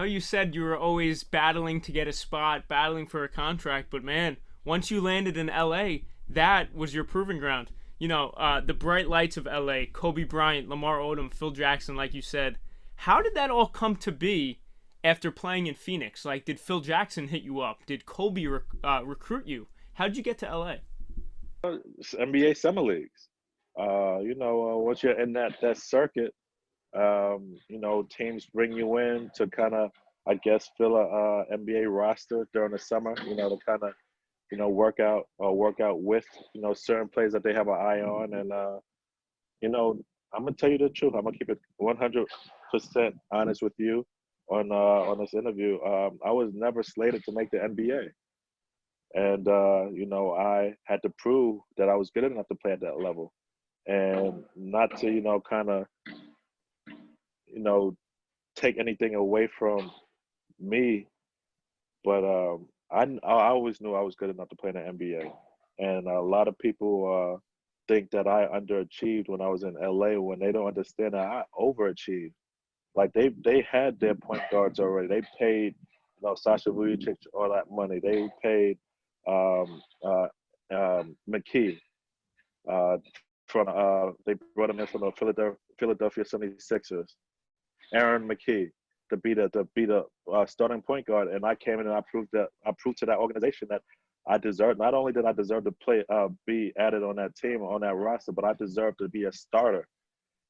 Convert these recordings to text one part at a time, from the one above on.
you said you were always battling to get a spot, battling for a contract, but man, once you landed in LA, that was your proving ground. The bright lights of LA, Kobe Bryant, Lamar Odom, Phil Jackson, like you said. How did that all come to be after playing in Phoenix? Like, did Phil Jackson hit you up? Did Kobe recruit you? How did you get to LA? It's NBA summer leagues. Once you're in that circuit, teams bring you in to kind of, I guess, fill a NBA roster during the summer. To kind of, work out with certain players that they have an eye on, and you know, I'm gonna tell you the truth. I'm gonna keep it 100% honest with you on this interview. I was never slated to make the NBA, and I had to prove that I was good enough to play at that level, and not to kind of you know take anything away from me, but I always knew I was good enough to play in the NBA, and a lot of people think that I underachieved when I was in LA when they don't understand that I overachieved. Like they had their point guards already. They paid Sasha Vujacic all that money. They paid McKee from they brought him in from the Philadelphia 76ers. Aaron McKee to be the starting point guard, and I came in and I proved to that organization that I deserved. Not only did I deserve to play, be added on that team on that roster, but I deserved to be a starter.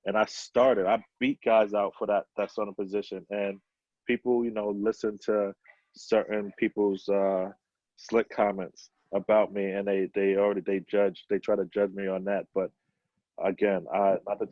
And I started. I beat guys out for that starting position, and people listen to certain people's slick comments about me, and they judge. They try to judge me on that, but again, I not to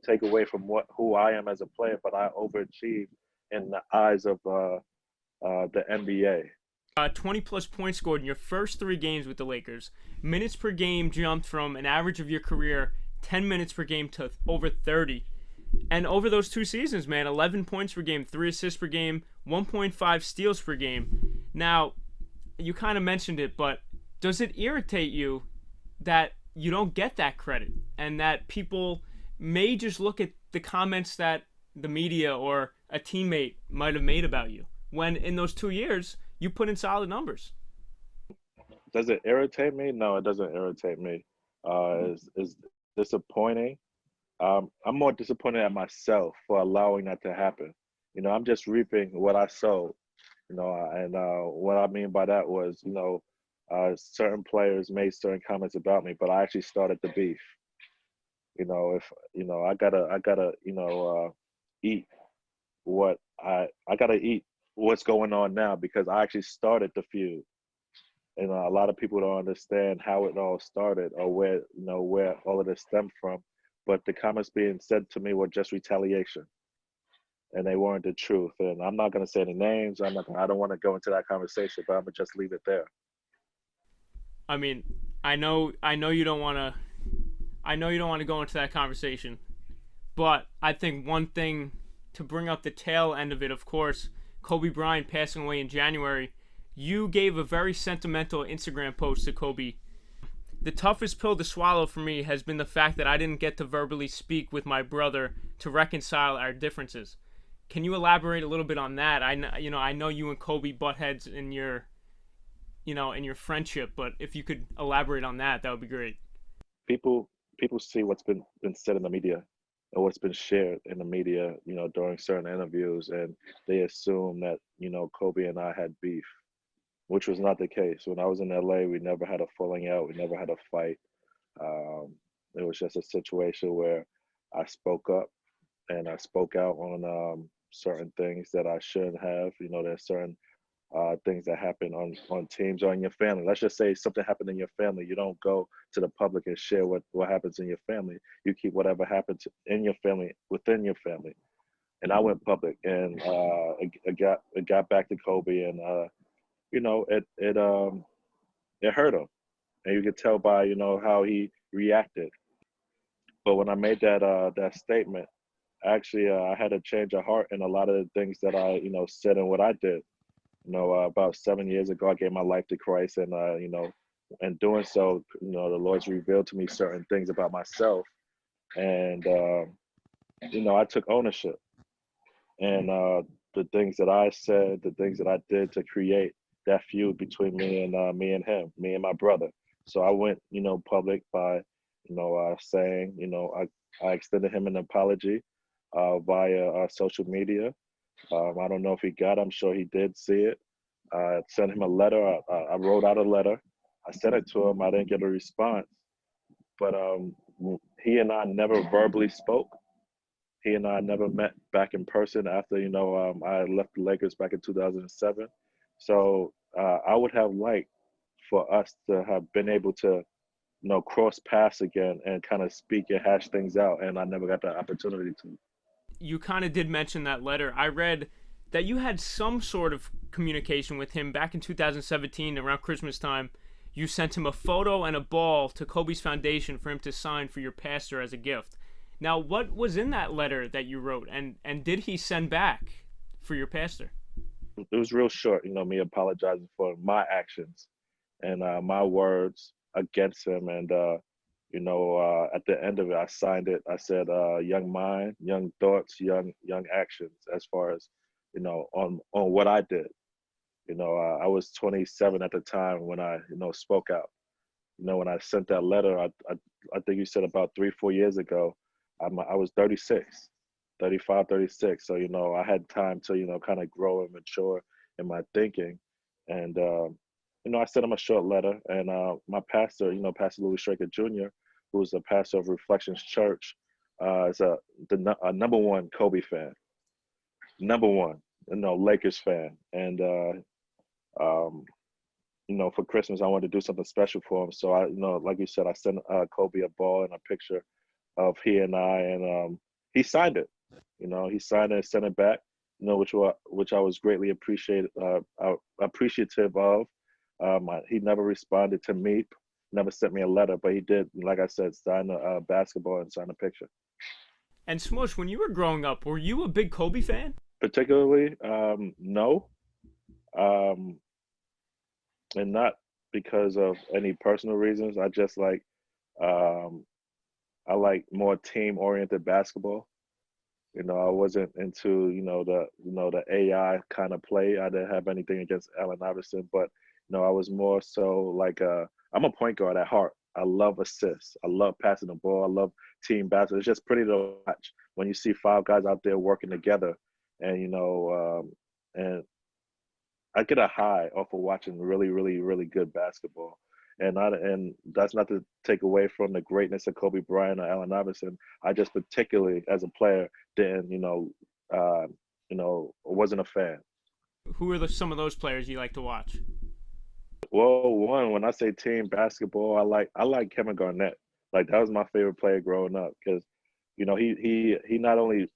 take away from who I am as a player, but I overachieved in the eyes of the NBA. 20 plus points scored in your first three games with the Lakers. Minutes per game jumped from an average of your career 10 minutes per game to over 30. And over those two seasons, man, 11 points per game, 3 assists per game, 1.5 steals per game. Now, you kind of mentioned it, but does it irritate you that you don't get that credit and that people may just look at the comments that the media or a teammate might have made about you when in those 2 years you put in solid numbers? Does it irritate me? No, it doesn't irritate me. Is disappointing. I'm more disappointed at myself for allowing that to happen. I'm just reaping what I sowed. And what I mean by that was, certain players made certain comments about me, but I actually started the beef. If I gotta eat what I gotta eat what's going on now because I actually started the feud. And a lot of people don't understand how it all started or where all of this stemmed from. But the comments being said to me were just retaliation, and they weren't the truth. And I'm not gonna say any names. I don't want to go into that conversation, but I'm gonna just leave it there. I mean, I know you don't want to go into that conversation, but I think one thing to bring up the tail end of it, of course, Kobe Bryant passing away in January, you gave a very sentimental Instagram post to Kobe. The toughest pill to swallow for me has been the fact that I didn't get to verbally speak with my brother to reconcile our differences. Can you elaborate a little bit on that? I know you and Kobe butt heads in your in your friendship, but if you could elaborate on that, that would be great. People see what's been said in the media or what's been shared in the media, during certain interviews, and they assume that Kobe and I had beef, which was not the case. When I was in LA, we never had a falling out. We never had a fight. It was just a situation where I spoke up and I spoke out on certain things that I shouldn't have. There's certain things that happen on teams or in your family. Let's just say something happened in your family. You don't go to the public and share what happens in your family. You keep whatever happened in your family within your family. And I went public, and it got back to Kobe, and it hurt him, and you could tell by how he reacted. But when I made that statement, actually I had a change of heart in a lot of the things that I said and what I did. About 7 years ago, I gave my life to Christ, and in doing so, the Lord's revealed to me certain things about myself, and I took ownership, and the things that I said, the things that I did to create that feud between me and him, me and my brother. So I went, public by, saying, I extended him an apology via social media. I don't know if he got it. I'm sure he did see it. I sent him a letter. I wrote out a letter. I sent it to him. I didn't get a response, but he and I never verbally spoke. He and I never met back in person after, I left the Lakers back in 2007. So I would have liked for us to have been able to, cross paths again and kind of speak and hash things out. And I never got that opportunity to. You kind of did mention that letter. I read that you had some sort of communication with him back in 2017 around Christmas time. You sent him a photo and a ball to Kobe's foundation for him to sign for your pastor as a gift. Now, what was in that letter that you wrote, and did he send back for your pastor? It was real short, me apologizing for my actions and my words against him. And, at the end of it, I signed it. I said, young mind, young thoughts, young actions as far as, on what I did. I was 27 at the time when I, spoke out. When I sent that letter, I think you said about 3, 4 years ago, I was 36, 35, 36. So, I had time to, kind of grow and mature in my thinking. And, I sent him a short letter, and my pastor, Pastor Louis Straker Jr., who's the pastor of Reflections Church, is a number one Kobe fan, number one, Lakers fan. And, for Christmas, I wanted to do something special for him. So I, like you said, I sent Kobe a ball and a picture of he and I, and he signed it. He signed it and sent it back. Which I was greatly appreciative of. He never responded to me, never sent me a letter, but he did, like I said, sign a basketball and sign a picture. And Smush, when you were growing up, were you a big Kobe fan? Particularly, no, um, and not because of any personal reasons. I just um, I like more team-oriented basketball. I wasn't into, the AI kind of play. I didn't have anything against Allen Iverson, but I was more so like I'm a point guard at heart. I love assists. I love passing the ball. I love team basketball. It's just pretty to watch when you see five guys out there working together, and and I get a high off of watching really, really, really good basketball. And that's not to take away from the greatness of Kobe Bryant or Allen Iverson. I just particularly as a player didn't, wasn't a fan. Who are some of those players you like to watch? Well, one, when I say team basketball, I like Kevin Garnett. Like that was my favorite player growing up because, he not only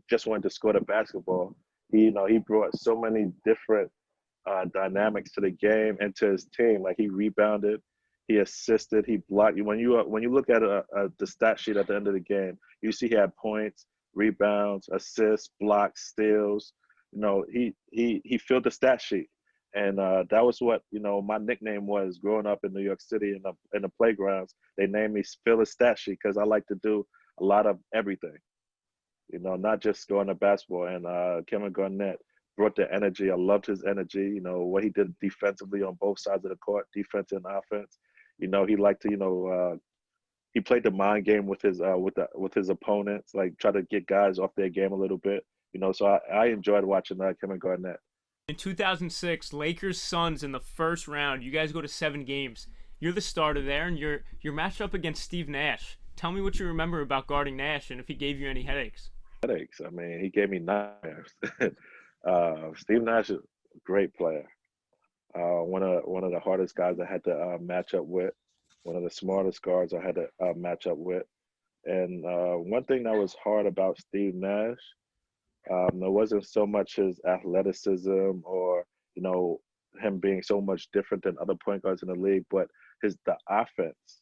just wanted to score the basketball, he brought so many different dynamics to the game and to his team. Like he rebounded, he assisted, he blocked. When you look at the stat sheet at the end of the game, you see he had points, rebounds, assists, blocks, steals. He filled the stat sheet, and that was what my nickname was growing up in New York City in the playgrounds. They named me Fill the Stat Sheet because I like to do a lot of everything. Not just scoring the basketball. And Kevin Garnett brought the energy. I loved his energy. What he did defensively on both sides of the court, defense and offense. He liked to, he played the mind game with his opponents, like try to get guys off their game a little bit. So I enjoyed watching Kevin Garnett. In 2006, Lakers Suns in the first round. You guys go to 7 games. You're the starter there, and you're matched up against Steve Nash. Tell me what you remember about guarding Nash, and if he gave you any headaches. Headaches. I mean, he gave me nightmares. Steve Nash is a great player. One of the hardest guys I had to match up with. One of the smartest guards I had to match up with. And one thing that was hard about Steve Nash, it wasn't so much his athleticism or him being so much different than other point guards in the league, but the offense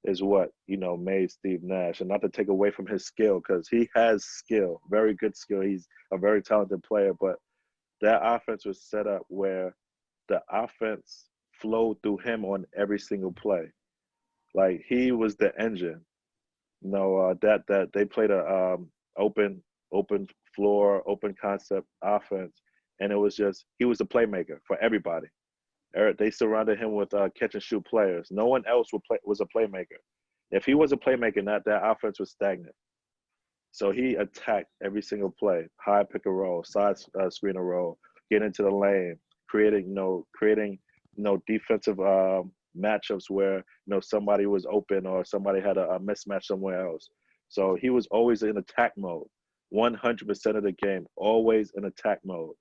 is what made Steve Nash. And not to take away from his skill, because he has skill, very good skill. He's a very talented player, but that offense was set up where the offense flowed through him on every single play. Like he was the engine. That they played a open floor, open concept offense, and it was just he was a playmaker for everybody. They surrounded him with catch and shoot players. No one else was a playmaker. If he was a playmaker, that offense was stagnant. So he attacked every single play, high pick and roll, side screen and roll, get into the lane, creating defensive matchups where somebody was open or somebody had a mismatch somewhere else. So he was always in attack mode, 100% of the game, always in attack mode,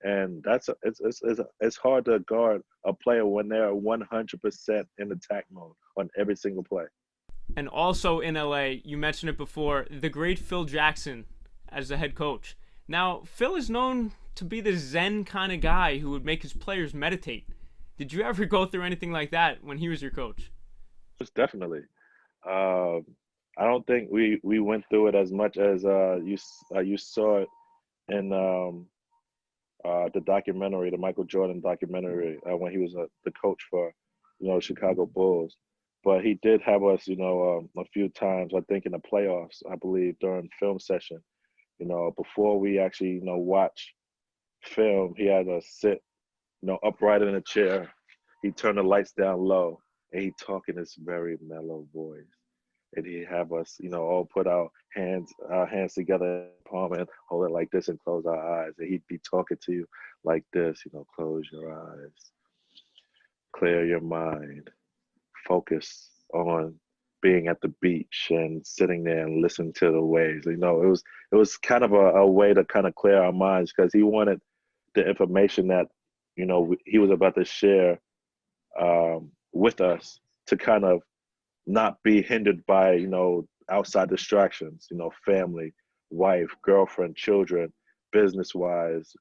and it's hard to guard a player when they're 100% in attack mode on every single play. And also in LA, you mentioned it before, the great Phil Jackson as the head coach. Now, Phil is known to be the Zen kind of guy who would make his players meditate. Did you ever go through anything like that when he was your coach? Most definitely. I don't think we went through it as much as you saw it in the documentary, the Michael Jordan documentary, when he was the coach for Chicago Bulls. But he did have us, a few times, I think in the playoffs, I believe, during film session, before we actually, watch film, he had us sit, upright in a chair. He turned the lights down low and he talk in this very mellow voice. And he have us, all put our hands together, palm, and hold it like this and close our eyes. And he'd be talking to you like this, close your eyes, clear your mind, focus on being at the beach and sitting there and listening to the waves. It was kind of a way to kind of clear our minds because he wanted the information that he was about to share with us to kind of not be hindered by outside distractions, family, wife, girlfriend, children, business wise,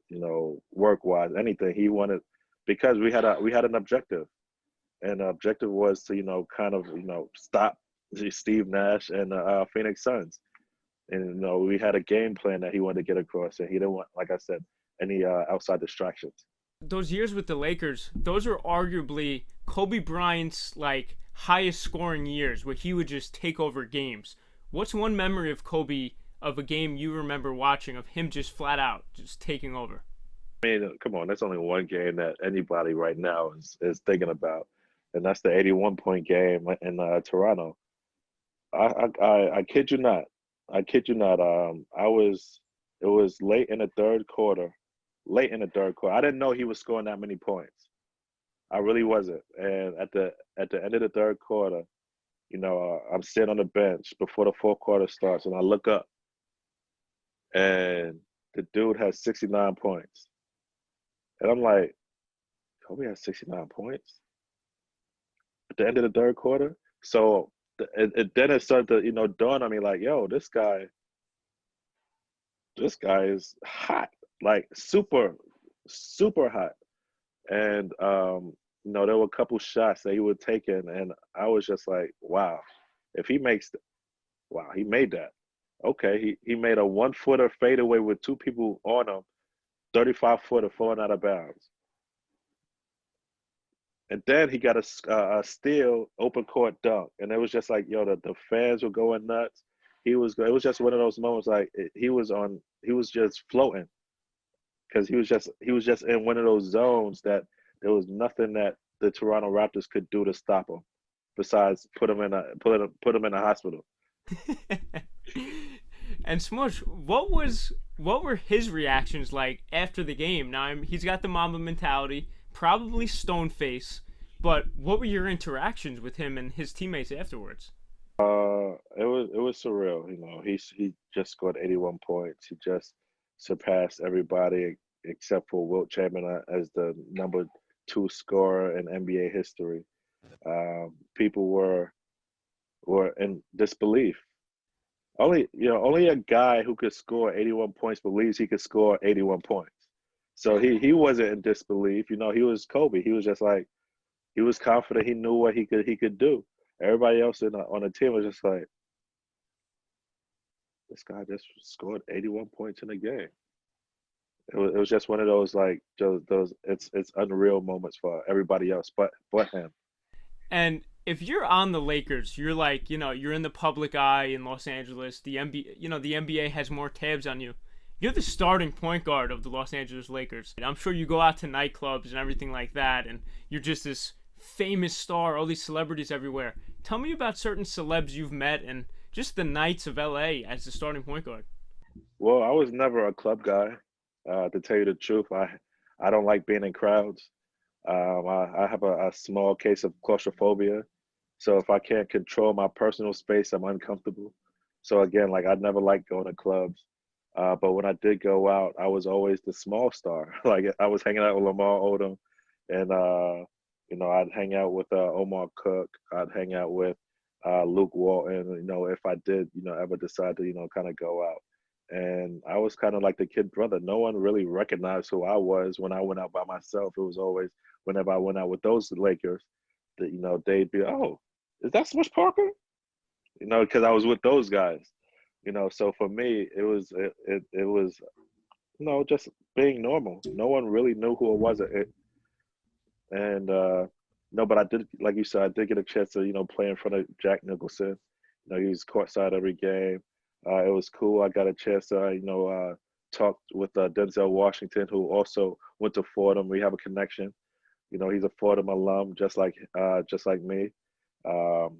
work wise, anything. He wanted, because we had an objective. And the objective was to, kind of, stop Steve Nash and Phoenix Suns. And, we had a game plan that he wanted to get across. And he didn't want, like I said, any outside distractions. Those years with the Lakers, those are arguably Kobe Bryant's, highest scoring years where he would just take over games. What's one memory of Kobe of a game you remember watching of him just flat out just taking over? I mean, come on, that's only one game that anybody right now is thinking about. And that's the 81-point game in Toronto. I kid you not. I kid you not. It was late in the third quarter. Late in the third quarter. I didn't know he was scoring that many points. I really wasn't. And at the end of the third quarter, I'm sitting on the bench before the fourth quarter starts, and I look up, and the dude has 69 points. And I'm like, Kobe has 69 points at the end of the third quarter? So then it started to, dawn on me like, yo, this guy is hot, like super, super hot. And, there were a couple shots that he would take in, and I was just like, wow, if he makes, wow, he made that. Okay, he made a 1-footer fadeaway with two people on him, 35-footer falling out of bounds. And then he got a steal, open court dunk, and it was just like, yo, the fans were going nuts. It was just one of those moments like he was just floating, because he was just in one of those zones that there was nothing that the Toronto Raptors could do to stop him, besides put him in a hospital. And Smush, what were his reactions like after the game? Now he's got the Mamba mentality, probably stone face, but what were your interactions with him and his teammates afterwards? It was surreal. He just scored 81 points. He just surpassed everybody except for Wilt Chamberlain as the number 2 scorer in NBA history. People were in disbelief. Only a guy who could score 81 points believes he could score 81 points. So he wasn't in disbelief. He was Kobe. He was just like, he was confident. He knew what he could do. Everybody else on the team was just like, this guy just scored 81 points in a game. It was just one of those those it's unreal moments for everybody else but him. And if you're on the Lakers, you're you're in the public eye in Los Angeles. The NBA has more tabs on you. You're the starting point guard of the Los Angeles Lakers. I'm sure you go out to nightclubs and everything like that, and you're just this famous star, all these celebrities everywhere. Tell me about certain celebs you've met and just the nights of LA as the starting point guard. Well, I was never a club guy. To tell you the truth, I don't like being in crowds. I have a small case of claustrophobia, so if I can't control my personal space, I'm uncomfortable. So again, like I never liked going to clubs. But when I did go out, I was always the small star. Like I was hanging out with Lamar Odom, and I'd hang out with Omar Cook. I'd hang out with Luke Walton. If I did, ever decide to, kind of go out. And I was kind of like the kid brother. No one really recognized who I was when I went out by myself. It was always whenever I went out with those Lakers, that they'd be, oh, is that Smush Parker? Because I was with those guys. So for me, it was just being normal. No one really knew who it was. And no, but I did, like you said, I did get a chance to play in front of Jack Nicholson. He was courtside every game. It was cool. I got a chance to talk with Denzel Washington, who also went to Fordham. We have a connection. He's a Fordham alum, just like me. Um,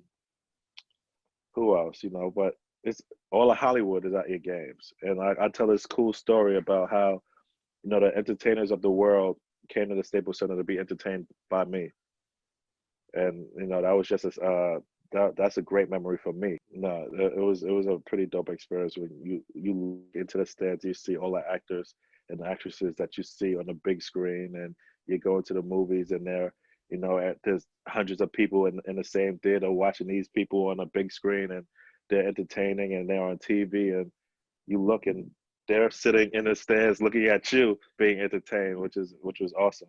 who else? But it's all of Hollywood is at your games, and I tell this cool story about how the entertainers of the world came to the Staples Center to be entertained by me, and that was just that's a great memory for me. No, it was a pretty dope experience when you look into the stands, you see all the actors and actresses that you see on the big screen, and you go into the movies and there's hundreds of people in the same theater watching these people on a big screen, and they're entertaining and they're on TV, and you look and they're sitting in the stands looking at you being entertained, which was awesome.